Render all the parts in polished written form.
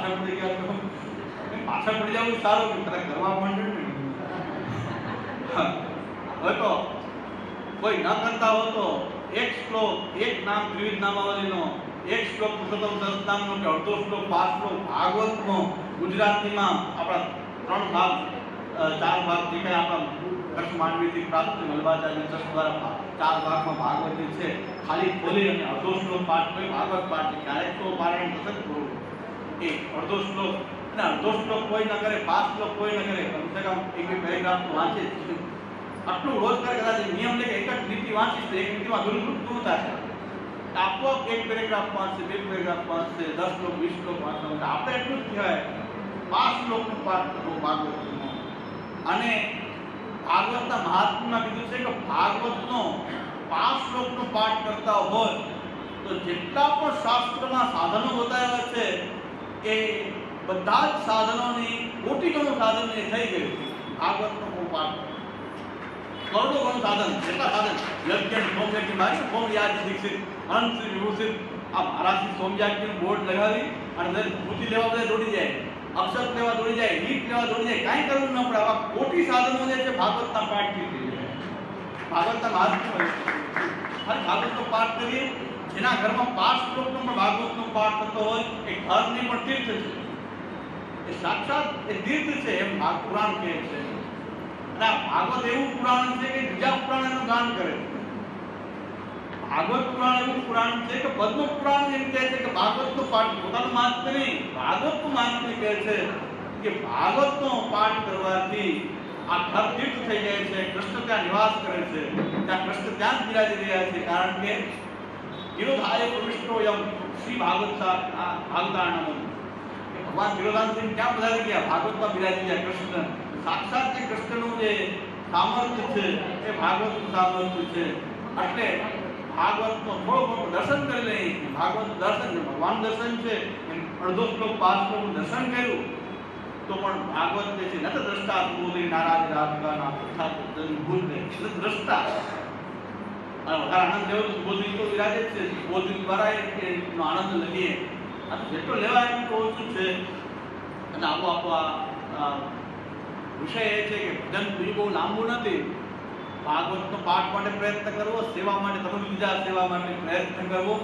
પાછળ પડી ગયા તો પાછળ પડી જવું સારું કે તારે કરવા માંડે ને હવે તો કોઈ ન કરતા હો તો એક શ્લોક, એક નામ ત્રિવિધ નામાવલીનો, એક શ્લોક પુરુષોત્તમ સંસ્થાનનો કે અડધો શ્લોક, 5 શ્લોક ભાગવતનો ગુજરાતીમાં આપણા 3 ભાગ 4 ભાગ જે કંઈ આપણા કચ્છ માંડવીથી પ્રાપ્ત વલ્લભાચાર્ય ટ્રસ્ટ દ્વારા 4 ભાગમાં ભાગવતી છે, ખાલી ખોલી અને અડધો શ્લોક પાઠ કરી ભાગવત પાઠ ક્યારેક તો પારાયણ થશે થોડું એ અડધો શ્લોક અને અડધો શ્લોક કોઈ ન કરે, 5 શ્લોક કોઈ ન કરે, કમસે કમ એક બે પેરેગ્રાફ તો વાંચે જ. આટલું રોજ કરે કદાચ નિયમ લે કે એક જ લીટી વાંચીશ તો એક લીટીમાં દૂર થશે, આપોઆપ એક પેરેગ્રાફ વાંચશે, 2 પેરેગ્રાફ વાંચશે, 10 શ્લોક 20 શ્લોક વાંચશે. આપણે એટલું જ કહેવાય 5 શ્લોકનો પાઠ કરવો ભાગવતનો. અને ભાગવતના મહાત્મ્યમાં કીધું છે કે ભાગવતનો 5 શ્લોકનો પાઠ કરતા હોય તો જેટલા પણ શાસ્ત્રમાં સાધનો બતાવ્યા છે એ બધા જ સાધનોની કોટી ગણું સાધન એ થઈ ગયું. ભાગવતનો પાઠ કરોડો ગણું સાધન, જેટલા સાધન યજ્ઞ સોમયાજ્ઞ મારી સોમયાજ દીક્ષિત અનંત વિભૂષિત આ મહારાજથી સોમયાજ્ઞનું બોર્ડ લગાવી અને ભૂતિ લેવા બધા દોડી જાય, અક્ષર લેવા દોડી જાય, ગીત લેવા દોડી જાય, કાંઈ કરવું ન પડે. આવા કોટી સાધનો જે છે ભાગવતના પાઠથી થઈ જાય. ભાગવતના મહાત્મ્ય ખાલી ભાગવતનો પાઠ કરીએ, જેના ઘરમાં 5 શ્લોકનો પણ ભાગવતનો પાઠ થતો હોય એ ઘરની પણ તીર્થ છે, એ સાક્ષાત એ તીર્થ છે એમ પુરાણ કહે છે. અને આ ભાગવત એવું પુરાણ છે કે બીજા પુરાણનું ગાન કરે છે. ભાગવત પુરાણ એવું પુરાણ છે કે પદ્મ પુરાણ એમ કહે છે કે ભાગવતનો પાઠ પોતાનું માત્ર નહીં, ભાગવતનું માત્ર કહે છે કે ભાગવતનો પાઠ કરવાથી આ ઘર તીર્થ થઈ જાય છે, કૃષ્ણ ત્યાં નિવાસ કરે છે, ત્યાં કૃષ્ણ ત્યાં જ બિરાજી રહ્યા છે. કારણ કે વિરોધાય પ્રવિષ્ટોયમ શ્રી ભાગવતાણમ, ભગવાન વિરોધાનસિંહ ક્યાં પધારી ગયા? ભાગવતમાં બિરાજી ગયા. કૃષ્ણ સાક્ષાત જે કૃષ્ણનું જે સામર્થ્ય છે એ ભાગવતનું સામર્થ્ય છે. એટલે ભાગવતનો થોડો દર્શન કરી લઈએ. ભાગવત દર્શન ભગવાન દર્શન છે, અડધો શ્લોક 5 શ્લોકનું દર્શન કર્યું તો પણ ભાગવત જે છે ન તો દ્રષ્ટા બોલી નારાજ રાધકાના તથા ભૂલ ને દ્રષ્ટા અને વધારે આનંદ લેવો તો બોધી તો વિરાજે છે, બોધી દ્વારા એનો આનંદ લઈએ. આ જેટલો લેવાય એમ તો ઓછું છે. અને આપો આ વિષય એ છે કે ભજન બીજું બહુ લાંબુ નથી. ભાગવતનો પાઠ માટે પ્રયત્ન કરવો, સેવા માટે તમે બીજા સેવા માટે પ્રયત્ન કરવો,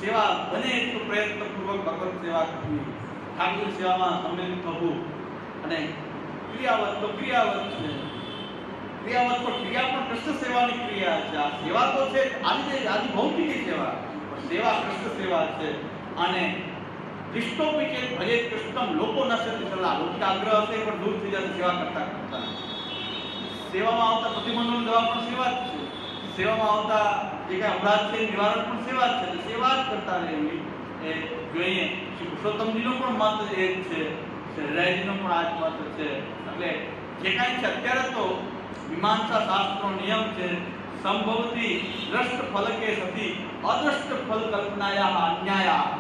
સેવા બને એટલું પ્રયત્નપૂર્વક ભગવત સેવા કરવી, ઠાકોર સેવામાં સંમિલિત થવું. અને ક્રિયાવત તો ક્રિયાવત છે, ક્રિયાવત પણ ક્રિયા પણ કૃષ્ણ સેવાની ક્રિયા છે. આ સેવા તો છે આદિ ભૌતિક સેવા, પણ સેવા કૃષ્ણ સેવા છે. અને કૃષ્ણોપિકે ભજે કૃષ્ણમ લોકો નશ્યતિ સલાહ, લૌકિક આગ્રહ હશે પણ દૂર થઈ જશે સેવા કરતા કરતા. સેવામાં આવતા પ્રતિબંધોની દવા પણ સેવા જ છે, સેવામાં આવતા જે કાંઈ અપરાધ છે નિવારણ પણ સેવા જ છે. સેવા જ કરતા રહેવી એ જોઈએ. શ્રી પુરુષોત્તમજીનો પણ મત એ જ છે, શ્રીરાયજીનો પણ આ જ મત છે. એટલે જે કાંઈ છે અત્યારે તો મીમાંસા શાસ્ત્રનો નિયમ છે, સંભવતી દ્રષ્ટ ફલકે સતી અદ્રષ્ટ ફલ કલ્પનાયા અન્યાયા.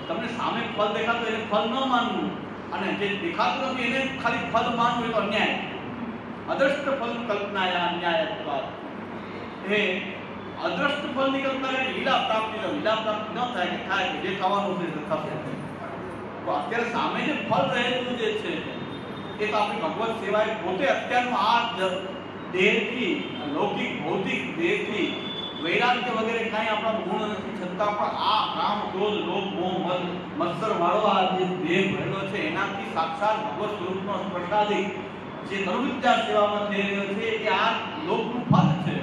તમને સામે ફલ દેખાતો એને ફલ ન માનવું, અને જે દેખાતું નથી એને ખાલી ફલ માનવું એ તો અન્યાય. અદ્રષ્ટ ફલ કલ્પનાયા અન્યાયત્વાદ. એ અદ્રષ્ટ ફલની કલ્પના કરી લીલા પ્રાપ્તિ ન થાય કે થાય કે જે થવાનું છે તે થશે. તો અત્યારે સામે જે ફલ રહેલું જે છે એ તો આપણી ભગવત સેવાએ પોતે અત્યારનું આ દેહથી, લૌકિક ભૌતિક દેહથી વૈરાગ્ય વગેરે કાંઈ આપણા ગુણ નથી, છતાં પણ આ કામ ક્રોધ લોભ મોહ મદ મત્સર વાળો આ જે દેહ ભરેલો છે એનાથી સાક્ષાત ભગવત સ્વરૂપનો સ્પર્શાદી જે નવવિદ્યા સેવામાં થઈ રહ્યો છે એ આ લોકનું ફલ છે.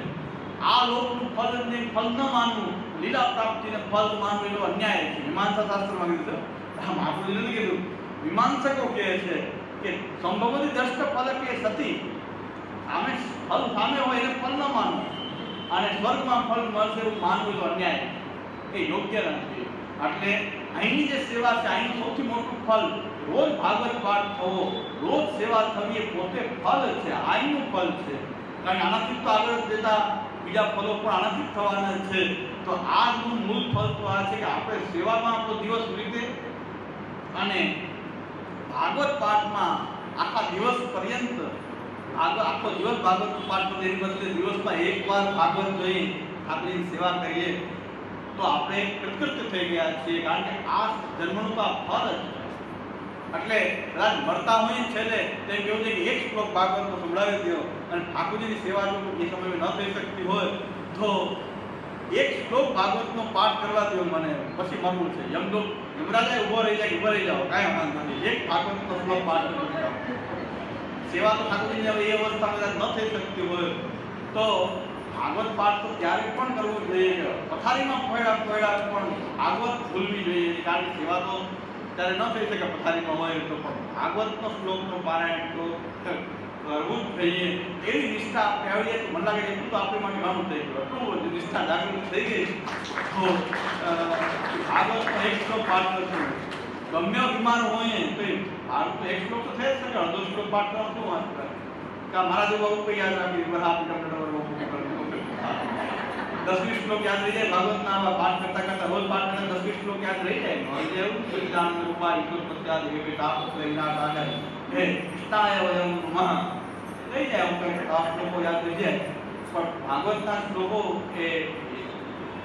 આ લોકનું ફલને ફલ ન માનવું, લીલા પ્રાપ્તિને ફલ માનવું એનો અન્યાય છે. મીમાંસા શાસ્ત્રમાં કીધું છે, મહાપુરુષે નથી કીધું. મીમાંસકો કહે છે કે સંભવતી દ્રષ્ટ ફલકે સતી, સામે ફલ સામે હોય એને ફલ ન માનવું, અને સ્વર્ગમાં ફળ મળશે એવું માનવું તો અન્યાય, એ યોગ્ય નથી. એટલે અહીંની જે સેવા છે અહીંનું સૌથી મોટું ફલ રોજ ભાગવત પાઠ થવો, રોજ સેવા થવી એ પોતે ફલ છે, અહીંનું ફલ છે. કારણ કે આનાથી તો આગળ જતા બીજા ફલો પણ આનાથી થવાના છે. તો આનું મૂળ ફલ તો આ છે કે આપણે સેવામાં આપણો દિવસ રીતે અને ભાગવત પાઠમાં આખા દિવસ પર્યંત આખો દિવસ ભાગવત પાઠ તો તેની બદલે દિવસમાં એકવાર ભાગવત જોઈ ઠાકોરની સેવા કરીએ તો આપણે કૃતકૃત્ય થઈ ગયા છીએ, કારણ કે આ જન્મનું તો આ ફળ જ છે. એટલે કદાચ મરતા હોય છેલ્લે તે કેવું છે કે એક શ્લોક ભાગવતનો સંભળાવી દો, અને ઠાકોરજીની સેવા જો એ સમયે ન થઈ શકતી હોય તો એક શ્લોક ભાગવતનો પાઠ કરવા દો મને, પછી મરવું છે. યમરાજા ઊભો રહી જાય, ઊભો રહી જાઓ, કાંઈ વાંધો નથી, એક ભાગવતનો શ્લોક પાઠ કરી જાઓ. સેવા તો ઠાકોરજીની હવે એ અવસ્થામાં ન થઈ શકતી હોય તો ભાગવત પાઠ તો ત્યારે પણ કરવો જોઈએ. પથારીમાં પડ્યા પણ ભાગવત ભૂલવી જોઈએ, કારણ કે સેવા તો ત્યારે ન થઈ શકે પથારીમાં હોય તો, પણ ભાગવતનો શ્લોકનો પારાયણ તો કરવું જ જોઈએ. એવી નિષ્ઠા આપણે આવીએ તો મને લાગે એટલું તો આપણી માટે ઘણું થઈ ગયું, એટલું બધું નિષ્ઠા જાગૃત થઈ ગઈ. તો ભાગવતનો એક શ્લોક પાઠ કરશું, ગમે બીમાર હોય તો ભાગવત એક શ્લોક તો થઈ જ શકે, અડધો શ્લોક પાઠ કરવાનું શું વાત કરે કે મારા જેવું આવું કંઈ યાદ રાખી બરાબર 10-20 શ્લોક યાદ રહી જાય. ભાગવતના આવા પાઠ કરતા કરતા રોજ પાઠ કરતા 10-20 શ્લોક યાદ રહી જાય. હવે એવું બલિદાન રૂપા ઈશ્વર પ્રત્યાદ હે તાપ વિનાશ આગળ હે ઇષ્ટાય વયમ નમઃ રહી જાય. અમુક આ શ્લોકો યાદ રહી જાય, પણ ભાગવતના શ્લોકો એ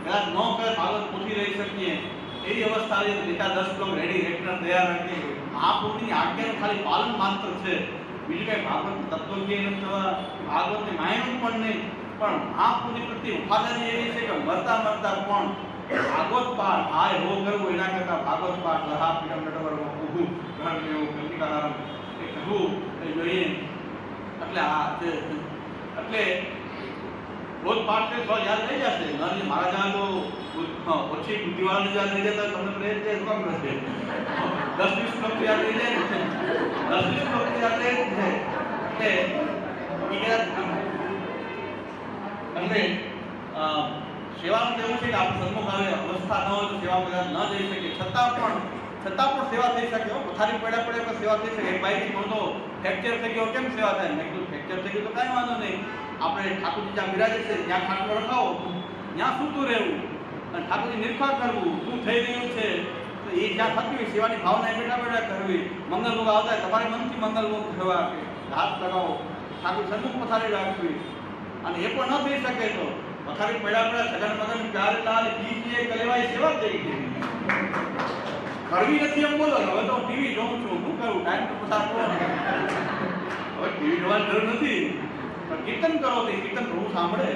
કદાચ ન કરે ભાગવત પૂછી રહી શકીએ એવી અવસ્થા આવી બીજા 10 શ્લોક રેડી રેકનર તૈયાર રાખી. મહાપુરુષની આજ્ઞાનું ખાલી પાલન માત્ર છે, બીજું કઈ ભાગવત તત્વજ્ઞ નથી થવા, ભાગવતની માયનું પણ નહીં. પણ મહાપુરુષ પ્રત્યે વફાદારી એવી છે કે મરતા પણ ભાગવત પાઠ હાય હો કરવું એના કરતા ભાગવત પાઠ લહા પીડમ નટવર ઉભું ઘરમેવું કંટિકારામ એ કહેવું એ જોઈએ. એટલે આ છે, એટલે રોજ પાઠ કરે તો યાદ રહી જશે. નરજી મહારાજા તો ઓછી બુદ્ધિવાળાને યાદ રહી જતા તમને પ્રેમ છે કોમ રહેશે. 10-20 શ્લોક યાદ રહી જાય, 10-20 શ્લોક યાદ રહે છે. એટલે સેવાનું તો એવું છે કે આપણે સન્મુખ આવે અવસ્થા ન હોય તો સેવામાં ન જઈ શકીએ, છતાં પણ સેવા થઈ શકે. પથારી પડ્યા પણ સેવા થઈ શકે. એક ભાઈ તો ફ્રેક્ચર થઈ ગયો, કેમ સેવા થાય? મેં કીધું ફ્રેક્ચર થઈ ગયું તો કાંઈ વાંધો નહીં, આપણે ઠાકોરજી જ્યાં બિરાજે છે ત્યાં ખાટલો રખાવો, ત્યાં સૂતું રહેવું અને ઠાકોરજી નિર્ખા કરવું શું થઈ રહ્યું છે. તો એ જ્યાં થતી હોય સેવાની ભાવના બેઠા બેઠા કરવી. મંગલમુખ આવતા હોય તમારે મનથી મંગલમુખ થવા, હાથ લગાવો, ઠાકોર સન્મુખ પથારી રાખવી. અને એ પણ ન થઈ શકે તો પથારી પડ્યા સગન મગન પ્યાર લાલ કીજીએ કલેવાય સેવા થઈ ગઈ. કરવી નથી એમ બોલો, હવે તો ટીવી જોઉં છું, શું કરું, ટાઈમ તો પસાર કરો. હવે ટીવી જોવાની જરૂર નથી, પણ કીર્તન કરો તો કીર્તન પ્રભુ સાંભળે.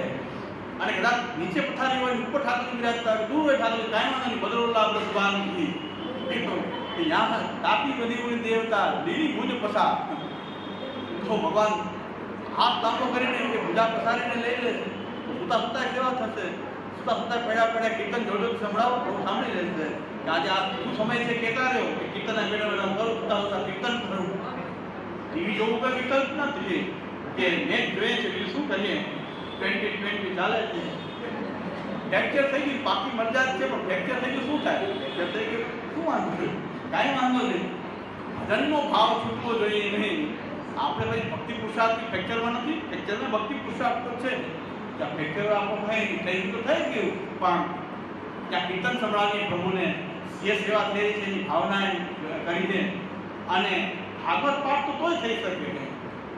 અને કદાચ નીચે પથારી હોય ઉપર ઠાકોરજી બિરાજતા હોય, દૂર હોય ઠાકોરજી, કાંઈ વાંધો નહીં, બદરોલા આપણે સુભાન નથી યા તાપી બધી હોય દેવતા લીલી ભુજ પસાર. તો ભગવાન હાથ લાંબો કરીને એમ કે ભુજા પસારીને લઈ લે તો સુતા સુતા સેવા થશે. સુતા સુતા પડ્યા કીર્તન જોડો સંભળાવો તો સાંભળી લેશે કે આજે આ શું સમય છે કહેતા રહ્યો કે કીર્તન બેઠા બેઠા કરું, સુતા સુતા કીર્તન કરું. ટીવી જોવું કોઈ વિકલ્પ નથી કે મેચ જોઈએ છે બીજું શું કરીએ, 2020 ચાલે છે. ફ્રેક્ચર થઈ ગયું બાકી મરજાદ છે, પણ ફ્રેક્ચર થઈ ગયું શું થાય? ફ્રેક્ચર થઈ ગયું શું વાંધો છે? કાંઈ વાંધો નહીં. ભજનનો ભાવ છૂટવો જોઈએ નહીં. આપણે ભાઈ ભક્તિ પુરુષાર્થ ફ્રેક્ચરમાં નથી, ફ્રેક્ચરમાં ભક્તિ પુરુષાર્થ તો છે. ત્યાં ફ્રેક્ચર આપણું થઈ ગયું તો થઈ ગયું, પણ ત્યાં કીર્તન સંભળાવીએ પ્રભુને, જે સેવા થઈ રહી છે એની ભાવના કરીને. અને ભાગવત પાઠ તો તોય થઈ શકે નહીં.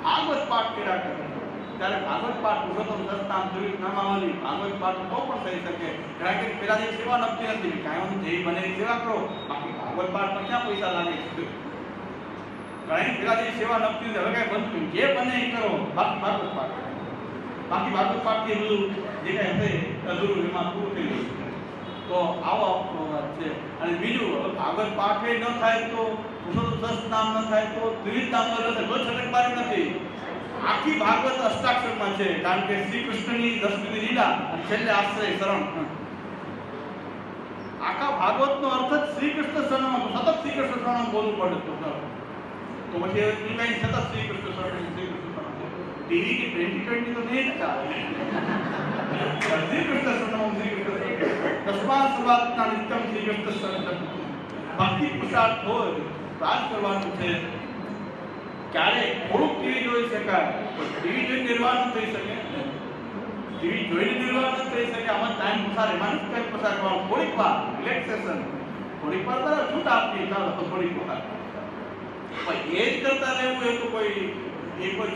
ભાગવત પાઠ કર્યા કરે ત્યારે ભાગવત પાઠ પુરુષોત્તમ સસ્તામ દ્વિત નામાવલી ભાગવત પાઠ તો પણ થઈ શકે. કારણ કે પેલા જે સેવા નક્કી નથી, કાંઈ જેવી બને એવી સેવા કરો, બાકી ભાગવત પાઠમાં ક્યાં પૈસા લાગે છે? ઘણી પેલા જે સેવા નક્કી હવે કાંઈ બનતું જે બને એ કરો, બાકી ભાગવત પાઠ. બાકી ભાગવત પાઠથી બધું જે કાંઈ હશે અધૂરું એમાં પૂરું થઈ ગયું. તો આવો વાત છે. અને બીજું ભાગવત પાઠે ન થાય તો પુરુષોત્તમ નામ ન થાય તો દ્વિત નામ ન થાય તો છટકબારી નથી. આખી ભાગવત અષ્ટાક્ષરમાં છે, કારણ કે શ્રી કૃષ્ણની 10મી લીલા અને છેલ્લે આશ્રય શરણ. આખા ભાગવતનો અર્થ જ શ્રી કૃષ્ણ શરણમાં, સતત શ્રી કૃષ્ણ શરણમાં બોલવું પડે. તો પછી કઈ સતત શ્રી કૃષ્ણ શરણ ટીવી કે 2020 તો નહીં ચાલે. શ્રી કૃષ્ણ શરણમાં શ્રી કૃષ્ણ તસ્માત સર્વાત્મા નિત્યમ શ્રી કૃષ્ણ શરણ. ભક્તિ પુરુષાર્થ હોય રાજ કરવાનું છે. ક્યારે થોડુંક ટીવી જોઈ શકાય, ટીવી જોઈને નિર્વાહ ન થઈ શકે. ટીવી જોઈને નિર્વાહ ન થઈ શકે. આમાં ટાઈમ પસાર એમાં જ કંઈક પસાર કરવાનું. થોડીક વાર રિલેક્સેશન, થોડીક વાર બરાબર છૂટ આપીએ ચાલો તો થોડીક વાર. પણ એ જ કરતા રહેવું એ તો કોઈ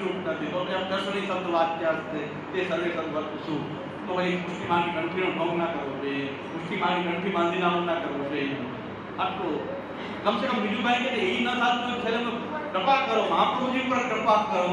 છૂટ નથી. તો એમ દર્શની શબ્દ વાક્ય હશે તે સર્વે સંવર્ત શું તો ભાઈ પુષ્ટિમાની કંઠીનો ભંગ ના કરવો જોઈએ, પુષ્ટિમાની કંઠી બાંધીને આવું ના કરવું જોઈએ. આટલું કમસે કમ બીજું કાંઈ કે એ ન થતું હોય છેલ્લે કૃપા કરો, મહાપ્રભુજી પર કૃપા કરો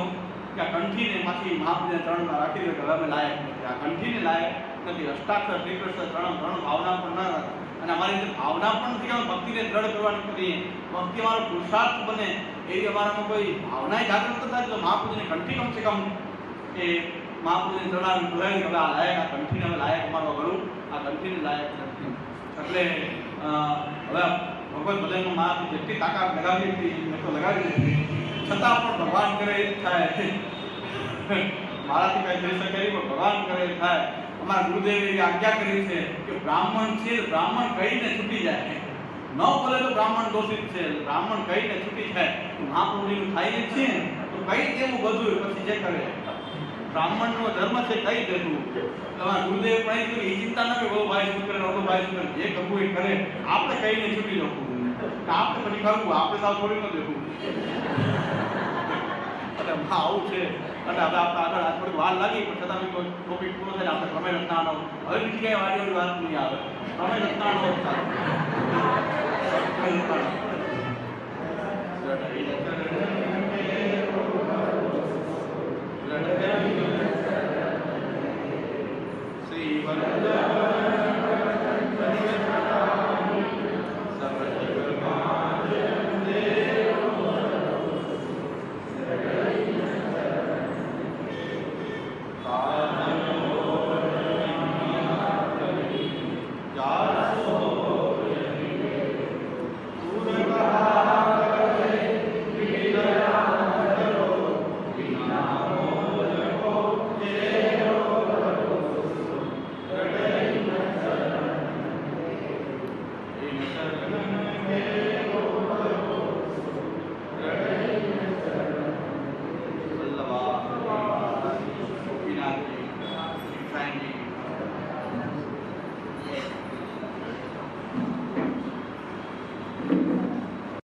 કે આ કંઠીને પાછી મહાપ્રભુને ચરણમાં રાખી દે કે હવે અમે લાયક નથી, આ કંઠીને લાયક નથી. અષ્ટાક્ષર શ્રીકૃષ્ણ ત્રણ ભાવના પણ ના રાખે અને અમારી જે ભાવના પણ નથી કે ભક્તિને દ્રઢ કરવાની કરીએ, ભક્તિ અમારો પુરુષાર્થ બને એવી અમારામાં કોઈ ભાવના જાગૃત થાય તો મહાપ્રભુની કંઠી કમસે કમ એ મહાપ્રભુને ચરણાવી બોલાવી હવે આ લાયક, આ કંઠીને હવે લાયક અમારો ગળું આ કંઠીને લાયક નથી. એટલે હવે ભગવત ભજનમાં મારાથી જેટલી તાકાત લગાવી હતી મેં તો લગાવી હતી, છતાં પણ ભગવાન કરે એ જ થાય. મારાથી કઈ થઈ શકે નહીં પણ ભગવાન કરે એ થાય. અમારા ગુરુદેવે એવી આજ્ઞા કરી છે કે બ્રાહ્મણ છે, બ્રાહ્મણ કહીને છૂટી જાય, ન બોલે તો બ્રાહ્મણ દોષિત છે, બ્રાહ્મણ કહીને છૂટી જાય. મહાપ્રભુજીનું થાય છે તો કઈ દેવું બધું પછી જે કરે બ્રાહ્મણનો ધર્મ છે કઈ દેવું. તમારા ગુરુદેવ પણ એ ચિંતા ના કે બહુ ભાઈ શું કરે ઓલો ભાઈ શું કરે, જે કરવું એ કરે, આપણે કહીને છૂટી જવું, આપણે પછી કરવું, આપણે સાવ છોડી ન દેવું. એટલે આવું છે. અને હવે આપણે આગળ થોડીક વાર લાગી પણ છતાં બી કોઈ ટોપિક પૂરો થાય આપણે પ્રમેય રચનાનો હવે બીજી કઈ વાડીઓની વાત નહીં આવે. પ્રમેય રચનાનો